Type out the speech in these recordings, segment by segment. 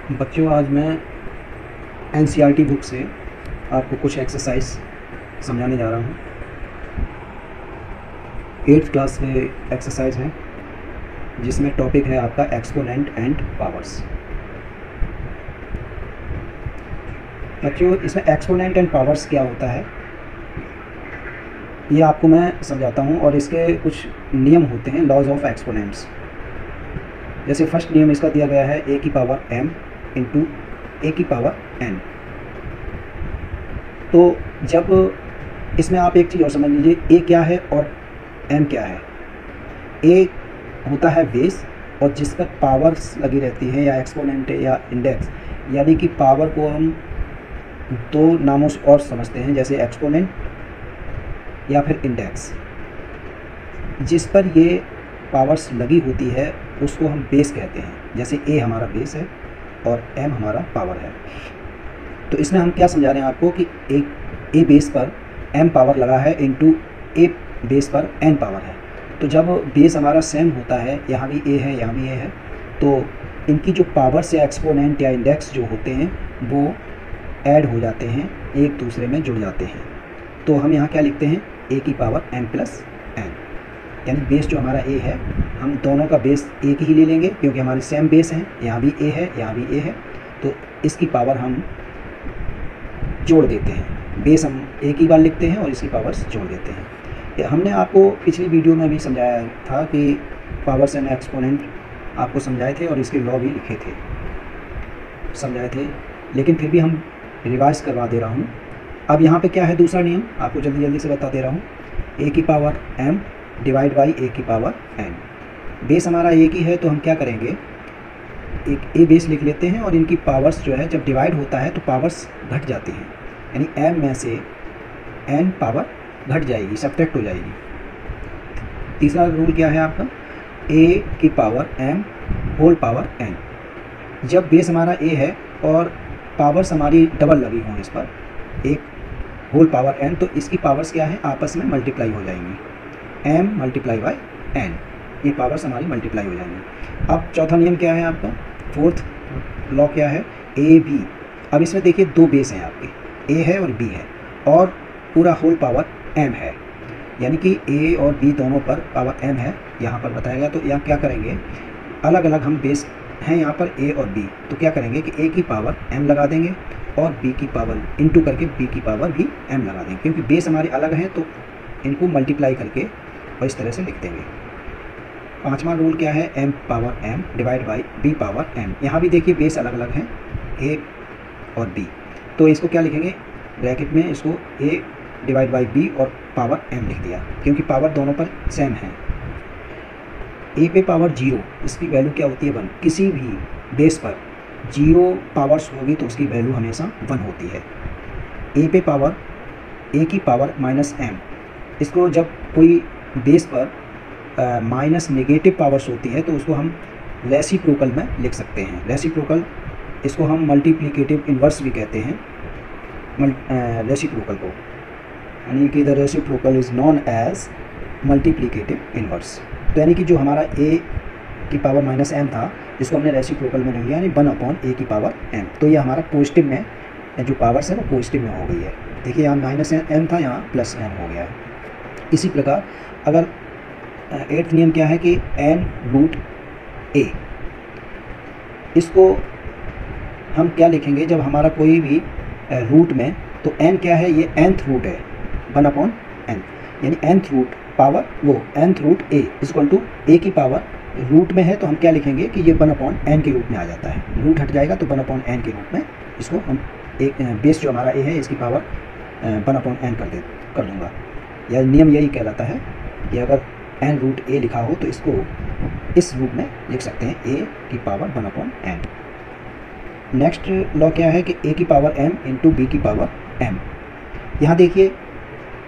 बच्चों, आज मैं एनसीईआरटी बुक से आपको कुछ एक्सरसाइज समझाने जा रहा हूँ। 8th क्लास में एक्सरसाइज है जिसमें टॉपिक है आपका एक्सपोनेंट एंड पावर्स। बच्चों, इसमें एक्सपोनेंट एंड पावर्स क्या होता है ये आपको मैं समझाता हूँ, और इसके कुछ नियम होते हैं, लॉज ऑफ एक्सपोनेंट्स। जैसे फर्स्ट नियम इसका दिया गया है ए की पावर m इंटू ए की पावर n। तो जब इसमें आप एक चीज़ और समझ लीजिए, ए क्या है और m क्या है। ए होता है बेस, और जिस पर पावर्स लगी रहती हैं या एक्सपोनेंट या इंडेक्स, यानी कि पावर को हम दो नामों से और समझते हैं, जैसे एक्सपोनेंट या फिर इंडेक्स। जिस पर ये पावर्स लगी होती है उसको हम बेस कहते हैं। जैसे ए हमारा बेस है और m हमारा पावर है। तो इसमें हम क्या समझा रहे हैं आपको कि ए बेस पर m पावर लगा है इंटू ए बेस पर n पावर है। तो जब बेस हमारा सेम होता है, यहाँ भी a है यहाँ भी a है, तो इनकी जो पावर्स या एक्सपोनेंट या इंडेक्स जो होते हैं वो ऐड हो जाते हैं, एक दूसरे में जुड़ जाते हैं। तो हम यहाँ क्या लिखते हैं, a की पावर m प्लस n, यानी बेस जो हमारा a है, हम दोनों का बेस एक ही ले लेंगे क्योंकि हमारे सेम बेस हैं, यहाँ भी a है यहाँ भी a है, तो इसकी पावर हम जोड़ देते हैं। बेस हम एक ही बार लिखते हैं और इसकी पावर्स जोड़ देते हैं। हमने आपको पिछली वीडियो में भी समझाया था कि पावर्स एंड एक्सपोनेंट आपको समझाए थे और इसके लॉ भी लिखे थे, समझाए थे, लेकिन फिर भी हम रिवाइज करवा दे रहा हूँ। अब यहाँ पे क्या है दूसरा नियम, आपको जल्दी जल्दी से बता दे रहा हूँ। a की power m divide by a की पावर n। बेस हमारा एक ही है तो हम क्या करेंगे, एक a बेस लिख लेते हैं और इनकी पावर्स जो है जब डिवाइड होता है तो पावर्स घट जाती हैं, यानी m में से n पावर घट जाएगी, सब्ट्रैक्ट हो जाएगी। तीसरा रूल क्या है आपका, a की power m whole power n। जब बेस हमारा a है और पावर्स हमारी डबल लगी हों इस पर, एक होल पावर n, तो इसकी पावर्स क्या है, आपस में मल्टीप्लाई हो जाएंगी, m मल्टीप्लाई बाई n, ये पावर्स हमारी मल्टीप्लाई हो जाएंगी। अब चौथा नियम क्या है आपका, फोर्थ लॉ क्या है, ए बी। अब इसमें देखिए दो बेस हैं आपके, a है और b है, और पूरा होल पावर m है, यानी कि a और b दोनों पर पावर m है, यहाँ पर बताया गया। तो यहाँ क्या करेंगे, अलग अलग हम बेस हैं यहाँ पर a और b, तो क्या करेंगे कि a की पावर m लगा देंगे और b की पावर इंटू करके b की पावर भी m लगा देंगे, क्योंकि बेस हमारे अलग हैं तो इनको मल्टीप्लाई करके और इस तरह से लिख देंगे। पांचवा रूल क्या है, m power m divide by b power m। यहाँ भी देखिए बेस अलग अलग हैं, a और b, तो इसको क्या लिखेंगे, ब्रैकेट में इसको a डिवाइड बाई b और पावर m लिख दिया, क्योंकि पावर दोनों पर सेम है। a पे पावर 0, इसकी वैल्यू क्या होती है 1। किसी भी बेस पर 0 पावर्स होगी तो उसकी वैल्यू हमेशा 1 होती है। a पे पावर a की पावर माइनस m, इसको जब कोई बेस पर माइनस नेगेटिव पावर्स होती है तो उसको हम रेसिप्रोकल में लिख सकते हैं। रेसिप्रोकल, इसको हम मल्टीप्लिकेटिव इन्वर्स भी कहते हैं, रेसिप्रोकल को, यानी कि the reciprocal is known as multiplicative inverse. तो यानी कि जो हमारा a की पावर माइनस m था, जिसको हमने रेसिप्रोकल में लिया, यानी 1/a की पावर m, तो ये हमारा पॉजिटिव में जो पावर्स है वो पॉजिटिव में हो गई है। देखिए यहाँ माइनस m था, यहाँ प्लस m हो गया है। इसी प्रकार अगर 8th नियम क्या है कि n रूट a, इसको हम क्या लिखेंगे, जब हमारा कोई भी रूट में, तो n क्या है, ये nth रूट है, 1/n, यानी nth रूट पावर वो nth root a equal to a की पावर रूट में है, तो हम क्या लिखेंगे कि ये 1/n के रूप में आ जाता है। रूट हट जाएगा तो 1/n के रूप में इसको हम एक बेस जो हमारा a है इसकी पावर 1/n कर दूंगा। यह नियम यही कहलाता है कि अगर n रूट a लिखा हो तो इसको इस रूप में लिख सकते हैं, a की पावर 1/n। नेक्स्ट लॉ क्या है कि a की पावर m इंटू b की पावर m। यहाँ देखिए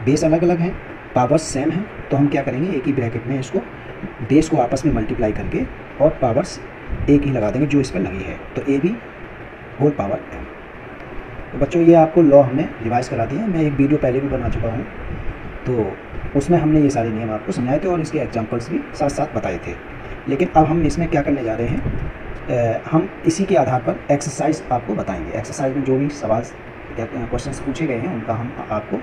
बेस अलग अलग हैं, पावर्स सेम हैं, तो हम क्या करेंगे, एक ही ब्रैकेट में इसको बेस को आपस में मल्टीप्लाई करके और पावर्स एक ही लगा देंगे जो इस पर लगी है, तो a भी होल पावर m। तो बच्चों, ये आपको लॉ हमने रिवाइज करा दिया है, मैं एक वीडियो पहले भी बना चुका हूँ, तो उसमें हमने ये सारे नियम आपको समझाए थे और इसके एग्जांपल्स भी साथ साथ बताए थे। लेकिन अब हम इसमें क्या करने जा रहे हैं, हम इसी के आधार पर एक्सरसाइज आपको बताएंगे। एक्सरसाइज में जो भी सवाल या क्वेश्चंस पूछे गए हैं उनका हम आपको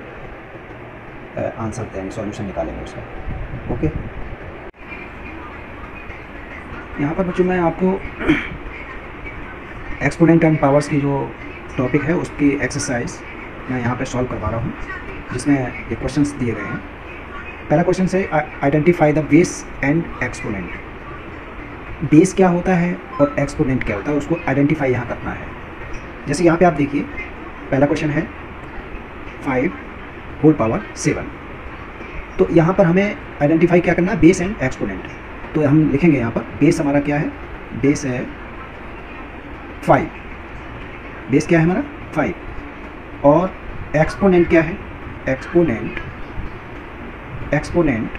आंसर देंगे, सॉल्यूशन निकालेंगे उसका। ओके, यहाँ पर बच्चों मैं आपको एक्सपोनेंट एंड पावर्स की जो टॉपिक है उसकी एक्सरसाइज मैं यहाँ पे सॉल्व करवा रहा हूँ, जिसमें ये क्वेश्चंस दिए गए हैं। पहला क्वेश्चन है identify the base and exponent. Base क्या होता है और एक्सपोनेंट क्या होता है, उसको आइडेंटिफाई यहाँ करना है। जैसे यहाँ पे आप देखिए, पहला क्वेश्चन है 5 होल पावर 7। तो यहाँ पर हमें आइडेंटिफाई क्या करना है, बेस एंड एक्सपोनेंट। तो हम लिखेंगे यहाँ पर बेस हमारा क्या है, बेस है 5, बेस क्या है हमारा 5, और एक्सपोनेंट क्या है, एक्सपोनेंट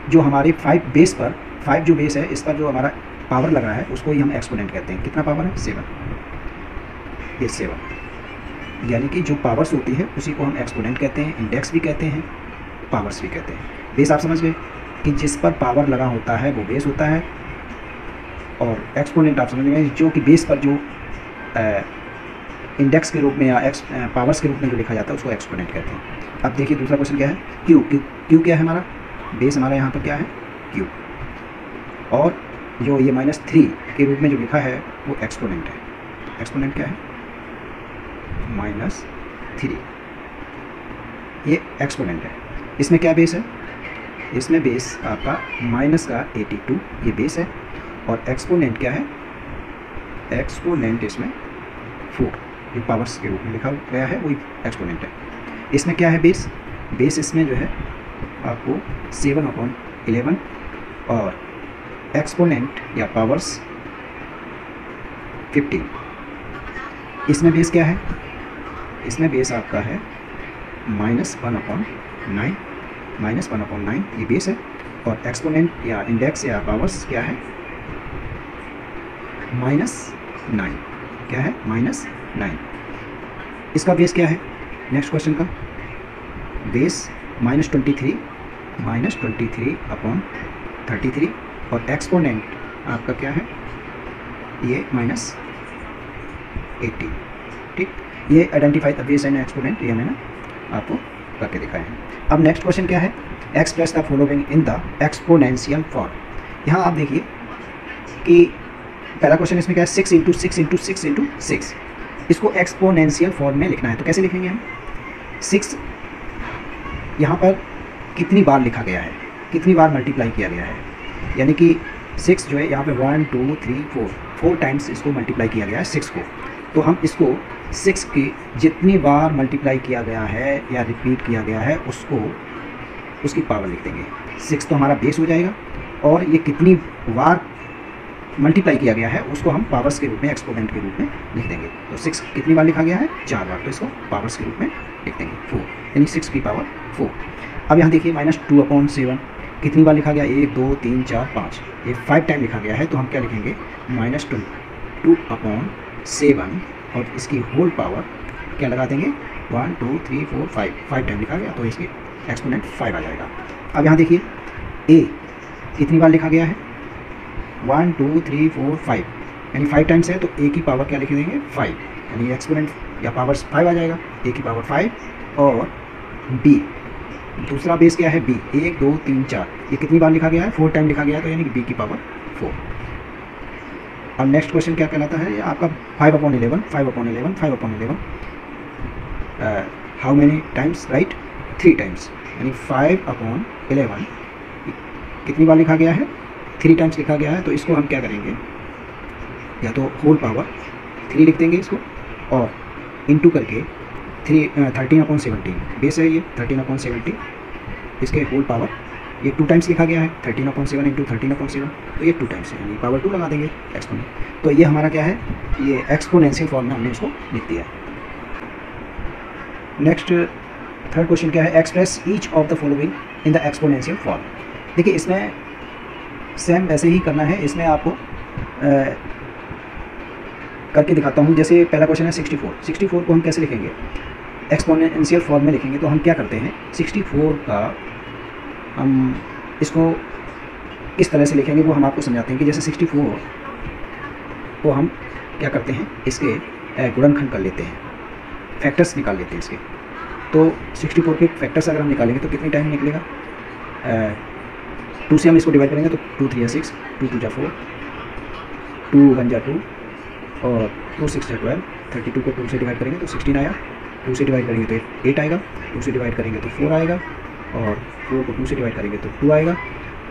जो हमारे 5 बेस पर, 5 जो बेस है इस पर जो हमारा पावर लग रहा है उसको ही हम एक्सपोनेंट कहते हैं। कितना पावर है, 7, ये 7, यानी कि जो पावर्स होती है उसी को हम एक्सपोनेंट कहते हैं, इंडेक्स भी कहते हैं, पावर्स भी कहते हैं। बेस आप समझ गए कि जिस पर पावर लगा होता है वो बेस होता है, और एक्सपोनेंट आप समझ गए जो कि बेस पर जो इंडेक्स के रूप में या पावर्स के रूप में जो लिखा जाता है उसको एक्सपोनेंट कहते हैं। अब देखिए दूसरा क्वेश्चन क्या है, क्यू क्या है हमारा, बेस हमारा यहाँ पर क्या है क्यू, और जो ये -3 के रूप में जो लिखा है वो एक्सपोनेंट है। एक्सपोनेंट क्या है, -3, ये एक्सपोनेंट है। इसमें क्या बेस है, इसमें बेस आपका माइनस का 82 ये बेस है, और एक्सपोनेंट क्या है, एक्सपोनेंट इसमें 4 ये पावर्स के रूप में लिखा गया है, वही एक्सपोनेंट है। इसमें क्या है बेस, बेस इसमें जो है आपको 7/11, और एक्सपोनेंट या पावर्स 15। इसमें बेस क्या है, इसमें बेस आपका है -1/9 ये बेस है, और एक्सपोनेंट या इंडेक्स या पावर्स क्या है -9, क्या है -9। इसका बेस क्या है, नेक्स्ट क्वेश्चन का बेस -23/33, और एक्सपोनेंट आपका क्या है ये -18। ठीक, ये identify the base and exponent ये मैंने आपको करके दिखाए हैं। अब नेक्स्ट क्वेश्चन क्या है, express the following in the exponential form. यहाँ आप देखिए कि पहला क्वेश्चन इसमें क्या है, 6 × 6 × 6 × 6, इसको एक्सपोनेंशियल फॉर्म में लिखना है। तो कैसे लिखेंगे हम, 6 यहाँ पर कितनी बार लिखा गया है, कितनी बार मल्टीप्लाई किया गया है, यानी कि 6 जो है यहाँ पे 1 2 3 4 टाइम्स इसको मल्टीप्लाई किया गया है 6 को। तो हम इसको 6 की जितनी बार मल्टीप्लाई किया गया है या रिपीट किया गया है उसको, उसकी पावर लिख देंगे। 6 तो हमारा बेस हो जाएगा, और ये कितनी बार मल्टीप्लाई किया गया है उसको हम पावर्स के रूप में, एक्सपोनेंट के रूप में लिख देंगे। तो 6 कितनी बार लिखा गया है, 4 बार, तो इसको पावर्स के रूप में लिख देंगे 4, यानी 6 की पावर 4। अब यहाँ देखिए -2/7 कितनी बार लिखा गया, 1 2 3 4 5, ये 5 टाइम लिखा गया है। तो हम क्या लिखेंगे, -2/7, और इसकी होल पावर क्या लगा देंगे, 1 2 3 4 5 टाइम लिखा गया, तो इसकी एक्सपोनेंट 5 आ जाएगा। अब यहाँ देखिए a कितनी बार लिखा गया है, 1 2 3 4 5, यानी 5 टाइम्स है, तो a की पावर क्या लिख देंगे 5, यानी एक्सपोनेंट या पावर्स 5 आ जाएगा, a की पावर 5। और b दूसरा बेस क्या है, b 1 2 3 4, ये कितनी बार लिखा गया है, 4 टाइम लिखा गया है, तो यानी कि b की पावर 4। अब नेक्स्ट क्वेश्चन क्या कहलाता है, आपका 5/11 how many times, right 3 times, यानी 5/11 कितनी बार लिखा गया है, 3 टाइम्स लिखा गया है। तो इसको हम क्या करेंगे, या तो होल पावर 3 लिख देंगे इसको, और इंटू करके 13/17 बेस है ये 13/17, इसके होल पावर ये 2 टाइम्स लिखा गया है, 13/7 × 13/7, तो ये 2 टाइम्स है, यानी पावर 2 लगा देंगे एक्सपोनेंट। तो ये हमारा क्या है, ये एक्सपोनेंशियल फॉर्म में हमने इसको लिख दिया है। नेक्स्ट थर्ड क्वेश्चन क्या है, express each of the following in the exponential form. देखिए इसमें सेम वैसे ही करना है, इसमें आपको करके दिखाता हूँ। जैसे पहला क्वेश्चन है 64 को हम कैसे लिखेंगे, एक्सपोनेंशियल फॉर्म में लिखेंगे। तो हम क्या करते हैं, 64 का हम इसको किस तरह से लिखेंगे वो हम आपको समझाते हैं कि जैसे 64 को हम क्या करते हैं, इसके गुणनखंड कर लेते हैं, फैक्टर्स निकाल लेते हैं इसके। तो 64 के फैक्टर्स अगर हम निकालेंगे तो कितनी टाइम निकलेगा, 2 से हम इसको डिवाइड करेंगे तो 2 3 6, 2 2 4, 2 1 2 और 2 6 12, 32 को 2 से डिवाइड करेंगे तो 16 आया, 2 से डिवाइड करेंगे तो 8 आएगा, 2 से डिवाइड करेंगे तो 4 आएगा, और 4 को 2 से डिवाइड करेंगे तो 2 आएगा,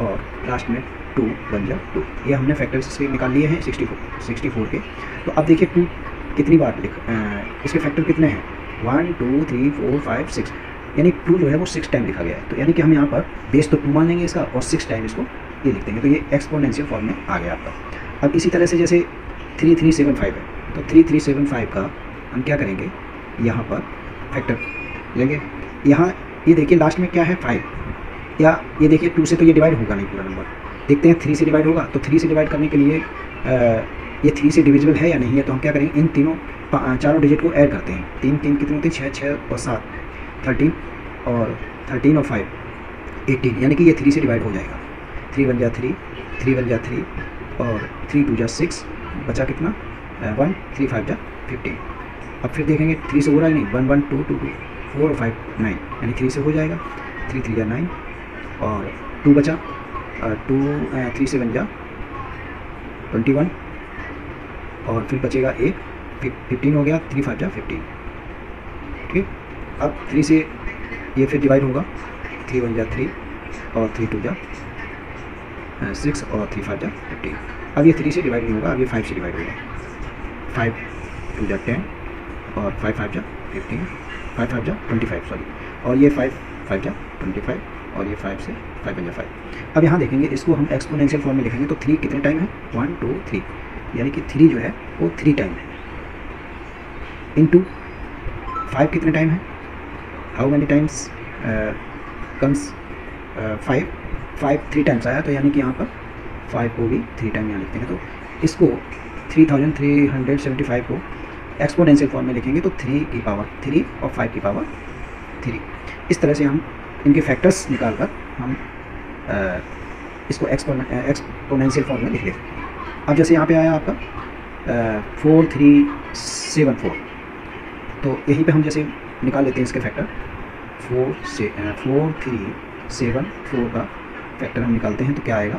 और लास्ट में 2 1 2। ये हमने फैक्टर्स इसके निकाल लिए हैं 64 के। तो अब देखिए 2 कितनी बार इसके फैक्टर कितने हैं, 1 2 3 4 5 6, यानी 2 जो है वो 6 टाइम लिखा गया है। तो यानी कि हम यहाँ पर बेस तो 2 मान लेंगे इसका और 6 टाइम इसको ये लिख देंगे, तो ये एक्सपोनेंशियल फॉर्म में आ गया आपका। अब इसी तरह से जैसे 3375 है, तो 3375 का हम क्या करेंगे, यहाँ पर फैक्टर लेंगे। यहाँ ये देखिए लास्ट में क्या है 5, या ये देखिए 2 से तो ये डिवाइड होगा नहीं पूरा नंबर, देखते हैं 3 से डिवाइड होगा। तो 3 से डिवाइड करने के लिए ये 3 से डिविजिबल है या नहीं है, तो हम क्या करेंगे, इन तीनों चारों डिजिट को ऐड करते हैं। 3 3 कितने होते हैं, 6 6 और 7 13, और 13 और 5 18, यानी कि ये 3 से डिवाइड हो जाएगा। 3 1 3, 3 1 3, और 3 2 6, बचा कितना 1, 3 5 15। अब फिर देखेंगे 3 से हो रहा है नहीं, 1 1 2 2 2 4 और 5 9, यानी 3 से हो जाएगा। 3 3 9, और 2 बचा, 3 7 21, और फिर बचेगा 1, 15 हो गया, 3 5 15। ठीक, अब 3 से ये फिर डिवाइड होगा, 3 1 3, और 3 2 6, और 3 5 15। अब ये 3 से डिवाइड नहीं होगा, अब ये 5 से डिवाइड होगा, 5 2 10, और 5 5 15, 5 5 25 सॉरी, और ये 5 5 25, और ये 5 से 5 5 5। अब यहाँ देखेंगे इसको हम एक्सपोनेंशियल फॉर्म में लिखेंगे, तो 3 कितने टाइम है, 1 2 3, यानी कि 3 जो है वो 3 टाइम है, इनटू 5 कितने टाइम है, how many times comes 5 3 times आया, तो यानी कि यहाँ पर 5 को भी 3 टाइम यहाँ लिखते हैं। तो इसको 3375 को एक्सपोनेंशियल फॉर्म में लिखेंगे तो 3 की पावर 3 और 5 की पावर 3। इस तरह से हम इनके फैक्टर्स निकाल कर हम इसको एक्सपोनेंशियल फॉर्म में लिख लेते हैं। अब जैसे यहाँ पे आया आपका 4374, तो यहीं पे हम जैसे निकाल लेते हैं इसके फैक्टर। 4374 का फैक्टर हम निकालते हैं तो क्या आएगा,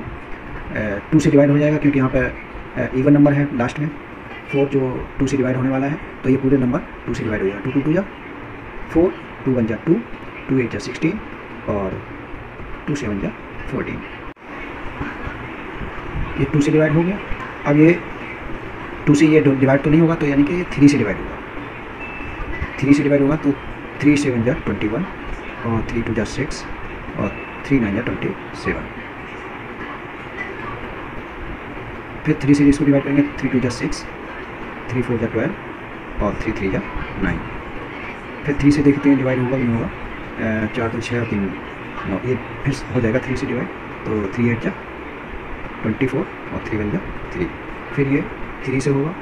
2 से डिवाइड हो जाएगा क्योंकि यहाँ पे इवन नंबर है लास्ट में, 4 जो 2 से डिवाइड होने वाला है, तो ये पूरे नंबर 2 से डिवाइड हो जाएगा। 2 2 2 4, 2 1 2, 2 8 16, और 2 7 14। ये 2 से डिवाइड हो गया। अब ये 2 से ये डिवाइड तो नहीं होगा, तो यानी कि ये 3 से डिवाइड होगा। 3 से डिवाइड होगा तो 3 7 21, और 3 2 6, और 3 9 27। फिर 3 से इसको डिवाइड करेंगे, 3 2 6, 3 4 12, और 3 3 9। फिर 3 से देखते हैं डिवाइड होगा कि नहीं होगा, 4 2 6 3 9, ये फिर हो जाएगा 3 से डिवाइड, तो 3 8 24, और 3 1 3। फिर ये 3 से होगा,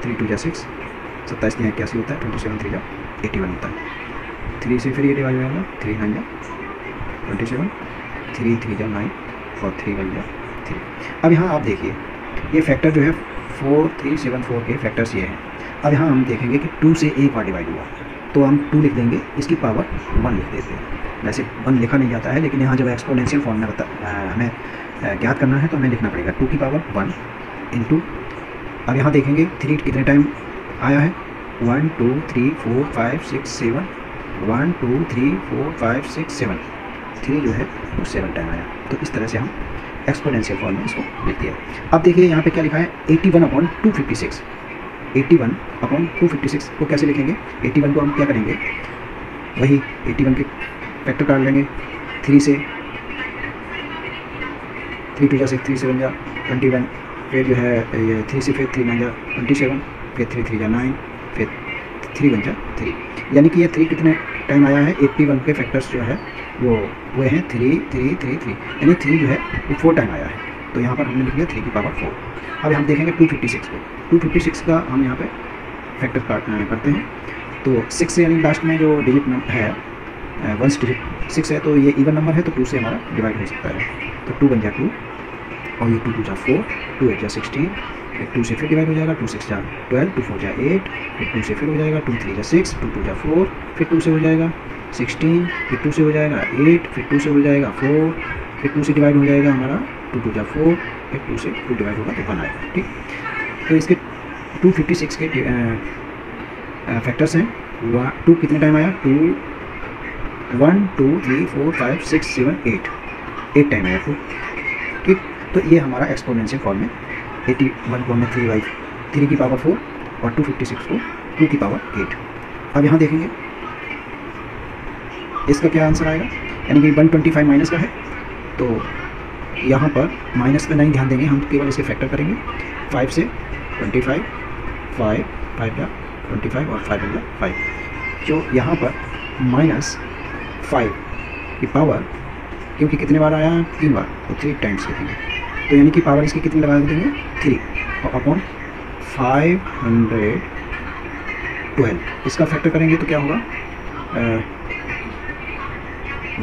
3 2 6, 27 3 81 होता है, 27 3 81 होता है। 3 से फिर ये डिवाइड हो जाएगा, 3 9 27, 3 3 9, और 3 1 3। अब यहाँ आप देखिए ये फैक्टर जो है 4374 के फैक्टर्स ये हैं। अब यहाँ हम देखेंगे कि 2 से एक बार डिवाइड हुआ, तो हम 2 लिख देंगे, इसकी पावर 1 लिख देते हैं। वैसे 1 लिखा नहीं जाता है, लेकिन यहाँ जब एक्सपोनेंशियल फॉर्म में हमें ज्ञात करना है तो हमें लिखना पड़ेगा 2 की पावर 1 इंटू। अब यहाँ देखेंगे 3 कितने टाइम आया है, 1 2 3 4 5 6 7, 1 2 3 4 5 6 7, 3 जो है वो 7 टाइम आया। तो इस तरह से हम एक्सपोनेंशियल फॉर्म में इसको लिख दिया। अब देखिए यहाँ पे क्या लिखा है, 81/256। 81/256 को कैसे लिखेंगे, 81 को हम क्या करेंगे, वही 81 के फैक्टर काट लेंगे। 3 से 3 2 6, 3 7 21, फिर जो है ये 3 से फिर 3 9 27, फिर 3 3 9, फिर 3 1 3, यानी कि ये 3 कितने टाइम आया है, 81 के फैक्टर्स जो है वो हैं 3 3 3 3, यानी 3 जो है वो 4 टाइम आया है। तो यहाँ पर हमने लिख लिया 3 की पावर 4। अब हम देखेंगे 256 को, 256 का हम यहाँ पे फैक्टर करते हैं। तो 6 से यानी लास्ट में जो डिजिट है, 1 डिजिट 6 है, तो ये इवन नंबर है, तो 2 से हमारा डिवाइड हो सकता है। तो 2 1 2, और ये 2 2 जा 4, 2 8 जा 16, फिर 2 से फिर डिवाइड हो जाएगा, 2 6 जा 12, 2 4 जा 8, फिर 2 से फिर हो जाएगा, 2 3 जा 6, 2 2 जा 4, फिर 2 से हो जाएगा 16, फिर 2 से हो जाएगा 8, फिर 2 से हो जाएगा 4, फिर 2 से डिवाइड हो जाएगा हमारा 2 2 जा 4, फिर 2 से 2 डिवाइड होगा तो 1 आएगा। ठीक, तो इसके 256 के फैक्टर्स हैं। 2 कितने टाइम आया, 2 1 2 3 4 5 6 7 8 टाइम आया 2। ठीक, तो ये हमारा एक्सपोनेंशियल फॉर्म में 81 को हमने 3 की पावर 4 और 256 को 2 की पावर 8। अब यहाँ देखेंगे इसका क्या आंसर आएगा, यानी कि 125 माइनस का है, तो यहाँ पर माइनस पे नहीं ध्यान देंगे, हम केवल इसके फैक्टर करेंगे। 5 से 25, 5 5 जा 25 और 5 जा 5, जो यहाँ पर -5 की पावर, क्योंकि कितने बार आया है, 3 बार, तो 3 टाइम्स लिखेंगे, तो यानी कि पावर इसकी कितनी लगा देंगे 3 और अपॉन 512। इसका फैक्टर करेंगे तो क्या होगा,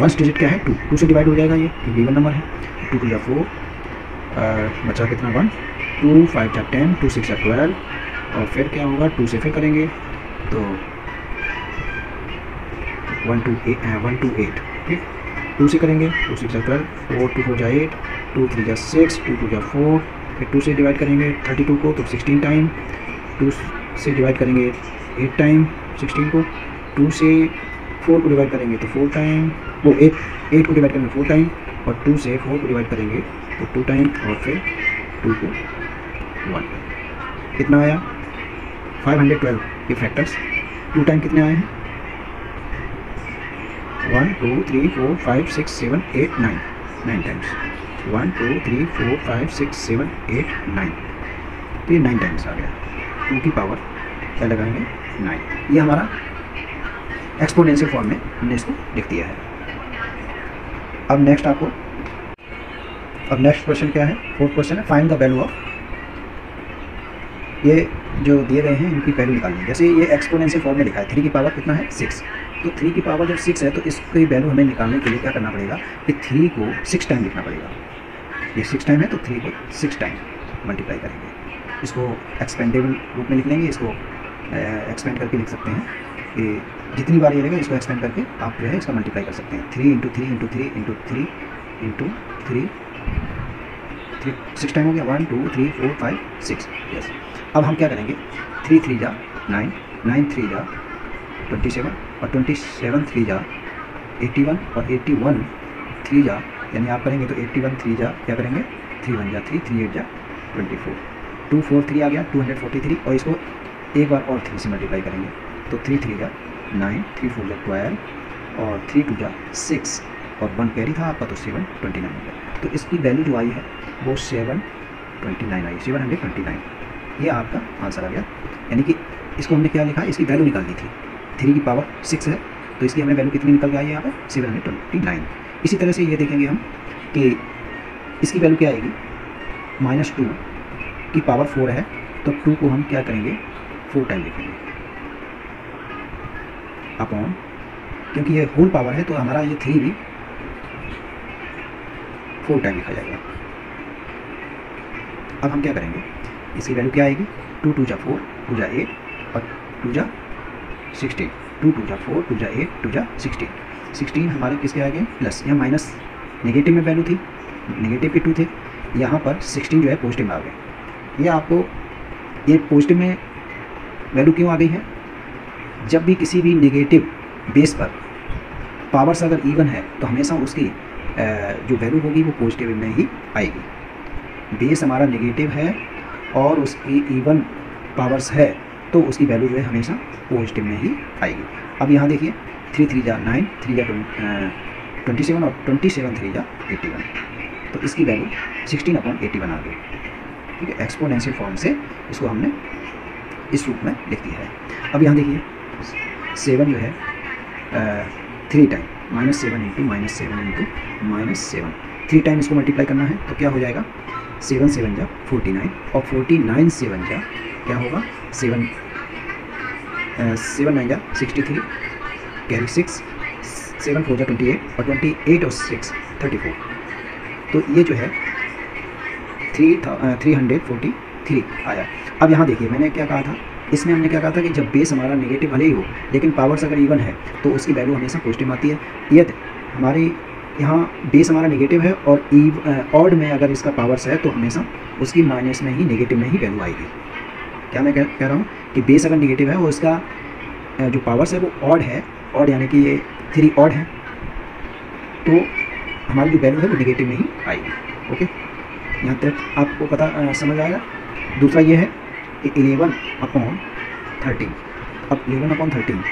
1 डिजिट क्या है 2 से डिवाइड हो जाएगा, ये इवन नंबर है। 2 2 जा 4, बचा कितना 1, 2 5 जा 10, 2 6 जा 12, और फिर क्या होगा 2 से फिर करेंगे तो 1 2 8। ठीक, 2 से करेंगे 2 6 जा 12, 4 2 4 जा 8, 2 3 जा 6, 2 2 जा 4, फिर 2 से डिवाइड करेंगे 32 को तो 16 टाइम, 2 से डिवाइड करेंगे 8 टाइम 16 को, 2 से 4 को डिवाइड करेंगे तो 4 टाइम, वो 8 को डिवाइड करेंगे 4 टाइम, और 2 से 4 को डिवाइड करेंगे तो 2 टाइम, और फिर 2 को 1। कितना आया 512। ये फैक्टर्स 2 टाइम कितने आए हैं, 1 2 3 4 5 6 7 8 9 टाइम्स, 1 2 3 4 5 6 7 8 9, तो ये 9 टाइम्स आ गया। 2 की पावर क्या लगाएंगे 9। ये हमारा एक्सपोनेंशियल फॉर्म में हमने इसको लिख दिया है। अब नेक्स्ट क्वेश्चन क्या है, 4th क्वेश्चन है, फाइंड द वैल्यू ऑफ, ये जो दिए गए हैं इनकी वैल्यू निकालनी है। जैसे ये एक्सपोनेंशियल फॉर्म में लिखा है 3 की पावर कितना है 6, तो 3 की पावर जब 6 है तो इसकी वैल्यू हमें निकालने के लिए क्या करना पड़ेगा कि 3 को 6 टाइम लिखना पड़ेगा। ये 6 टाइम है तो 3 को 6 टाइम मल्टीप्लाई करेंगे, इसको एक्सपेंडेबल रूप में लिख लेंगे, इसको एक्सपेंड करके लिख सकते हैं कि जितनी बार ये रहेगा इसको एक्सपेंड करके आप जो है इसका मल्टीप्लाई कर सकते हैं। 3 × 3 × 3 × 3 × 3 6 टाइम हो गया, 1 2 3 4 5 6। यस, अब हम क्या करेंगे, 3 3 जा 9, 9 3 जा 27, और 27 3 जा 81, और 81 3 जा, यानी आप करेंगे तो 81 3 जा क्या करेंगे 3 1 जा 3, 3 8 जा 24, 2 4 3 आ गया 243, और इसको एक बार और 3 से मल्टीप्लाई करेंगे तो 3 3 जा 9, 3 4 जा 12, और 3 2 जा 6, और 1 कैरी था आपका तो 729 हो गया। तो इसकी वैल्यू जो आई है वो 729 आई, 729। ये आपका आंसर आ गया, यानी कि इसको हमने क्या लिखा, इसकी वैल्यू निकालनी थी। 3 की पावर 6 है तो इसकी हमें वैल्यू कितनी निकल के आई है यहाँ पर 729। इसी तरह से ये देखेंगे हम कि इसकी वैल्यू क्या आएगी, -2 की पावर 4 है तो 2 को हम क्या करेंगे 4 टाइम लिखेंगे अपॉन, क्योंकि ये होल पावर है तो हमारा ये 3 भी 4 टाइम लिखा जाएगा। अब हम क्या करेंगे, इसकी वैल्यू क्या आएगी, 2 2 जा 4, 2 जा 8, और 2 जा 16, 2 2 जा 4, 2 जा 8, 2 जा 16, 16 हमारे किसके आ गए प्लस, यहाँ माइनस नेगेटिव में वैल्यू थी, नेगेटिव के 2 थे, यहाँ पर 16 जो है पॉजिटिव में आ गए। ये आपको ये पॉजिटिव में वैल्यू क्यों आ गई है, जब भी किसी भी नेगेटिव बेस पर पावर्स अगर इवन है तो हमेशा उसकी जो वैल्यू होगी वो पॉजिटिव में ही आएगी। बेस हमारा नेगेटिव है और उसकी इवन पावर्स है तो उसकी वैल्यू जो है हमेशा पॉजिटिव में ही आएगी। अब यहाँ देखिए 3 3 जा 9, 3 जा 27, और 27 3 जा 81, तो इसकी वैल्यू 16/81 आ गई। ठीक है, एक्सपोनेंशियल फॉर्म से इसको हमने इस रूप में लिख दिया है। अब यहाँ देखिए 7 जो है 3 टाइम, -7 × -7 3 टाइम इसको मल्टीप्लाई करना है तो क्या हो जाएगा 7 7 जा 49, और 49 7 जा क्या होगा 7 9 जा 63, कैरी 6, 7 4 जा 28, और 28 और 6 34। तो ये जो है 343 आया। अब यहाँ देखिए मैंने क्या कहा था, इसमें हमने क्या कहा था कि जब बेस हमारा नेगेटिव भले ही हो लेकिन पावर्स अगर इवन है तो उसकी वैल्यू हमेशा पॉजिटिव आती है। यदि हमारी यहाँ बेस हमारा नेगेटिव है और ऑड में अगर इसका पावर्स है तो हमेशा उसकी माइनस में ही, नेगेटिव में ही वैल्यू आएगी। क्या मैं कह रहा हूँ कि बेस अगर नेगेटिव है और उसका जो पावर्स है वो ऑड है, ऑड यानी कि ये 3 ऑड है, तो हमारी जो वैल्यू है वो नेगेटिव में ही आएगी। ओके, यहाँ तक आपको पता समझ आएगा। दूसरा ये है 11/13। अब 11/13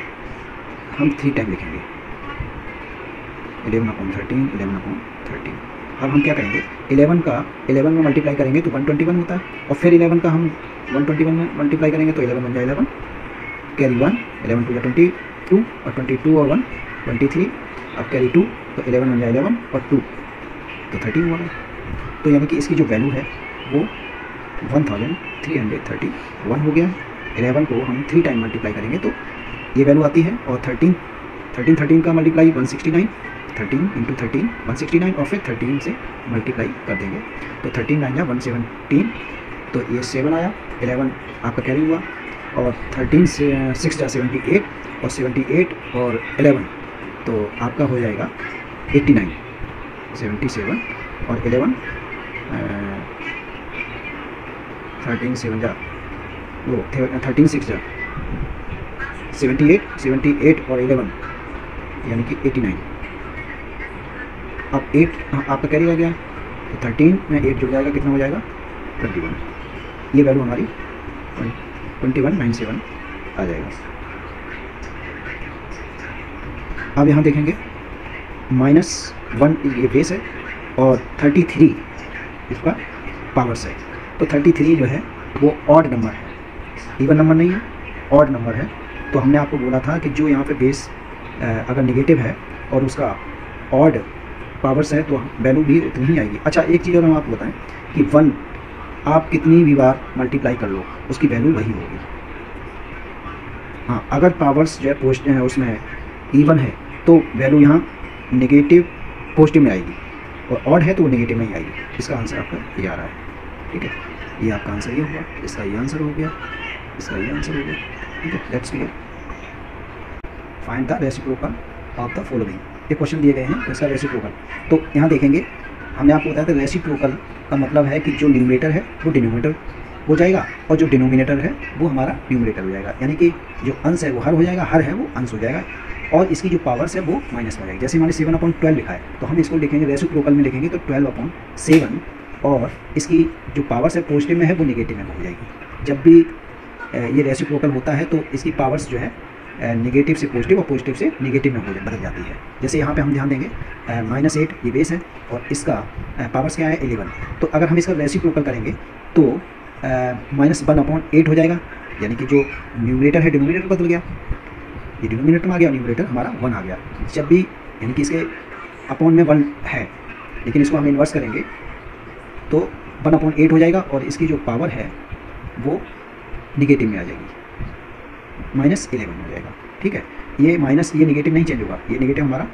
हम 3 टाइम लिखेंगे, 11/13, 11/13। अब हम क्या करेंगे, 11 में मल्टीप्लाई करेंगे तो 121 होता है, और फिर 11 का हम 121 में मल्टीप्लाई करेंगे तो 11 बन जाए 11, कैरी 1, 11 2 22 और 22 और 1 23, अब कैरी 2 तो 11 बन जाए 11 और 2 तो 13 हुआ। तो यानी कि इसकी जो वैल्यू है वो 1331 हो गया। 11 को हम 3 टाइम मल्टीप्लाई करेंगे तो ये वैल्यू आती है, और 13 का मल्टीप्लाई 169, 13 × 13 169, और फिर 13 से मल्टीप्लाई कर देंगे तो 13 9 या 117, तो ये 7 आया। 11 आपका कैरी हुआ, और 13 से 6 जा 78, और 78 और 11 तो आपका हो जाएगा 89, 77 और 11 13 7 जा वो 13 6 जा 78 और 11 यानी कि 89। अब 8 आपका कैरी आ गया, तो 13 में 8 जुड़ जाएगा, कितना हो जाएगा 21। ये वैल्यू हमारी 2197 आ जाएगा। अब यहाँ देखेंगे -1 ये बेस है और 33 इसका पावर्स है। तो 33 जो है वो ऑड नंबर है, इवन नंबर नहीं है, ऑड नंबर है। तो हमने आपको बोला था कि जो यहाँ पे बेस अगर नेगेटिव है और उसका ऑड पावर्स है तो वैल्यू भी उतनी ही आएगी। अच्छा, एक चीज़ और हम आपको बताएं कि 1 आप कितनी भी बार मल्टीप्लाई कर लो उसकी वैल्यू वही होगी। हाँ, अगर पावर्स जो है उसमें इवन है तो वैल्यू यहाँ नेगेटिव पॉजिटिव में आएगी, और ऑड है तो वो नेगेटिव में ही आएगी। इसका आंसर आपका ये आ रहा है। ठीक है, ये आपका आंसर ये हुआ, इसका ये आंसर हो गया, इसका ये आंसर हो गया। ठीक है, let's clear. Find the reciprocal of the following. ये क्वेश्चन दिए गए हैं तो इसका रेसिप्रोकल, तो यहाँ देखेंगे हमने आपको बताया था रेसिप्रोकल का मतलब है कि जो न्यूमरेटर है वो डिनोमिनेटर हो जाएगा और जो डिनोमिनेटर है वो हमारा न्यूमरेटर हो जाएगा। यानी कि जो अंश है वो हर हो जाएगा, हर है वो अंश हो जाएगा, और इसकी जो पावर्स है वो माइनस हो जाएगी। जैसे हमारे 7/12 लिखा है तो हम इसको लिखेंगे रेसिप्रोकल में लिखेंगे तो 12/7, और इसकी जो पावर्स है पॉजिटिव में है वो नेगेटिव में हो जाएगी। जब भी ये रेसिप्रोकल होता है तो इसकी पावर्स जो है नेगेटिव से पॉजिटिव और पॉजिटिव से नेगेटिव में बदल जाती है। जैसे यहाँ पे हम ध्यान देंगे -8 ये बेस है और इसका पावर्स क्या है 11। तो अगर हम इसका रेसिप्रोकल करेंगे तो -1/8 हो जाएगा, यानी कि जो न्यूमरेटर है डिनोमिनेटर बदल गया, ये डिनोमिनेटर में आ गया, न्यूमरेटर हमारा 1 आ गया। जब भी यानी कि इसके अपॉन में 1 है लेकिन इसको हम इन्वर्स करेंगे तो 1/8 हो जाएगा, और इसकी जो पावर है वो निगेटिव में आ जाएगी, -11 हो जाएगा। ठीक है, ये माइनस ये निगेटिव नहीं चेंज होगा, ये निगेटिव हमारा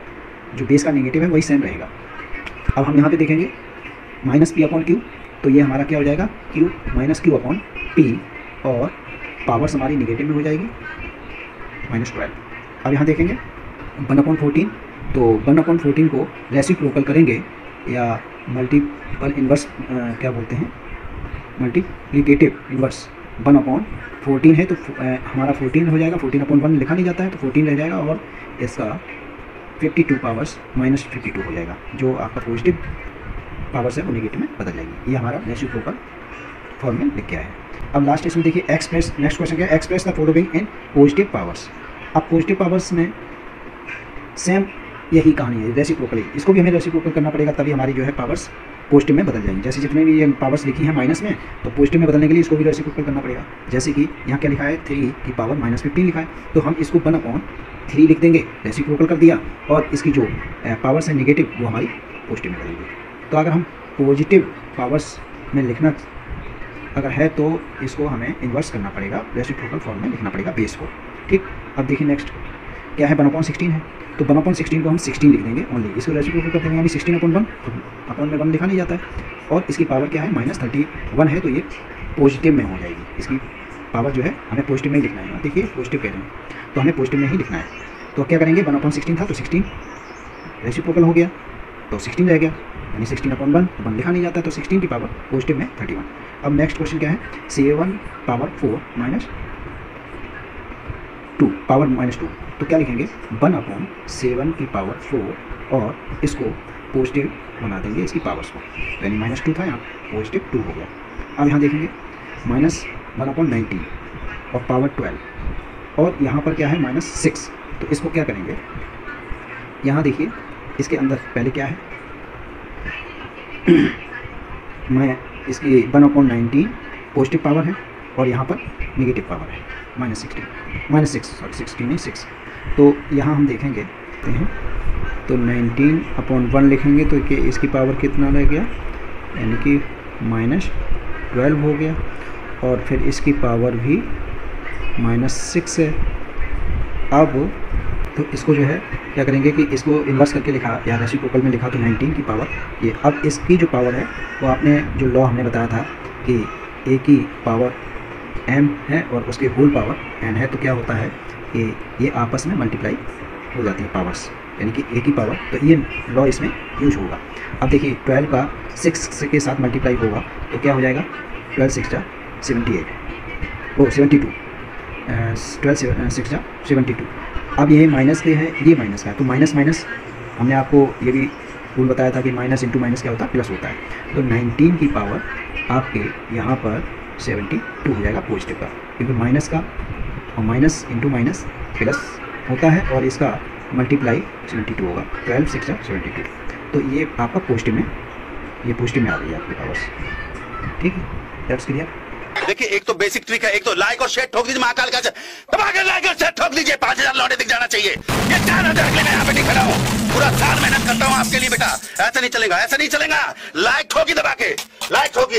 जो बेस का निगेटिव है वही सेम रहेगा। अब हम यहाँ पे देखेंगे -P/Q, तो ये हमारा क्या हो जाएगा Q -Q/P, और पावर्स हमारी निगेटिव में हो जाएगी -12। अब यहाँ देखेंगे 1/14, तो 1/14 को रेसिप्रोकल करेंगे या मल्टीपल इन्वर्स क्या बोलते हैं, मल्टीप्लिकेटिव इन्वर्स 1/14 है तो हमारा 14 हो जाएगा, 14/1 लिखा नहीं जाता है तो 14 रह जाएगा, और इसका 52 पावर्स -52 हो जाएगा। जो आपका पॉजिटिव पावर्स है वो नेगेटिव में बदल जाएगी। ये हमारा रेसिप्रोकल फॉर्म में लिख गया है। अब लास्ट इसमें देखिए एक्सप्रेस, नेक्स्ट क्वेश्चन क्या है, express the following in positive powers. अब पॉजिटिव पावर्स में सेम यही कहानी है, रेसिप्रोकली इसको भी हमें रेसिप्रोकल करना पड़ेगा, तभी हमारी जो है पावर्स पॉजिटिव में बदल जाएंगी। जैसे जितने भी ये पावर्स लिखी हैं माइनस में, तो पॉजिटिव में बदलने के लिए इसको भी रेसिप्रोकल करना पड़ेगा। जैसे कि यहाँ क्या लिखा है 3 की पावर -15 लिखा है, तो हम इसको 1/3 लिख देंगे, रेसिप्रोकल कर दिया, और इसकी जो पावर्स है नेगेटिव वो हमारी पॉजिटिव में बदलेंगे। तो अगर हम पॉजिटिव पावर्स में लिखना अगर है तो इसको हमें इन्वर्स करना पड़ेगा, रेसिप्रोकल फॉर्म में लिखना पड़ेगा बेस को। ठीक, अब देखिए नेक्स्ट क्या है 1/16 है, तो 1/16 को हम 16 लिख देंगे ओनली, इसको रेसिप्रोकल कर देंगे यानी 16/1, तो अपॉन में 1 लिखा नहीं जाता है, और इसकी पावर क्या है -31 है, तो ये पॉजिटिव में हो जाएगी। इसकी पावर जो है हमें पॉजिटिव में ही लिखना है। देखिए पॉजिटिव कह रहे हैं तो हमें पॉजिटिव में ही लिखना है। तो क्या करेंगे, 1/16 था तो 16 रेसिप्रोकल हो गया तो 16 रह गया, यानी 16/1, 1 लिखा नहीं जाता, तो 16 की पावर पॉजिटिव में 31। अब नेक्स्ट क्वेश्चन क्या है, 7 पावर 4 -2 पावर -2, तो क्या लिखेंगे 1/7 की पावर 4 और इसको पॉजिटिव बना देंगे इसकी पावर्स को, यानी -2 था यहाँ पॉजिटिव 2 हो गया। अब यहाँ देखेंगे -1/19 और पावर 12 और यहाँ पर क्या है -6, तो इसको क्या करेंगे, यहाँ देखिए इसके अंदर पहले क्या है मैं इसकी 1/19 पॉजिटिव पावर है और यहाँ पर नेगेटिव पावर है -6, तो यहाँ हम देखेंगे तो 19/1 लिखेंगे तो कि इसकी पावर कितना रह गया, यानी कि -12 हो गया और फिर इसकी पावर भी -6 है। अब तो इसको जो है क्या करेंगे कि इसको इन्वर्स करके लिखा या रेसिप्रोकल में लिखा तो 19 की पावर ये। अब इसकी जो पावर है वो आपने जो लॉ हमने बताया था कि a की पावर m है और उसकी होल पावर n है, तो क्या होता है कि ये आपस में मल्टीप्लाई हो जाती है पावर्स, यानी कि a की पावर, तो ये लॉ इसमें यूज होगा। अब देखिए 12 का 6 के साथ मल्टीप्लाई होगा तो क्या हो जाएगा 12 6 जा 78 वो 72 12 6 जा 72। अब ये माइनस के है, ये माइनस का है, तो माइनस माइनस हमने आपको ये भी रूल बताया था कि माइनस इंटू माइनस क्या होता है, प्लस होता है। तो 19 की पावर आपके यहाँ पर 72 हो जाएगा पॉजिटिव का, क्योंकि माइनस का और माइनस इंटू माइनस प्लस होता है और इसका मल्टीप्लाई 72 होगा, 12 6 जा 72। तो ये आपका पॉजिटिव में, ये पॉजिटिव में आ गई आपकी पावर्स। ठीक है, दैट्स क्लियर। देखिए एक तो बेसिक ट्रिक है, एक तो लाइक और शेयर ठोक दीजिए, महाकाल का दबा के लाइक और शेयर ठोक दीजिए, 5000 लौटे दिख जाना चाहिए। ये 4000 के लिए मैं यहाँ पे नहीं खड़ा हूँ, पूरा साल मेहनत करता हूँ आपके लिए बेटा, ऐसा नहीं चलेगा, ऐसा नहीं चलेगा। लाइक ठोकी दबा के, लाइक ठोकी।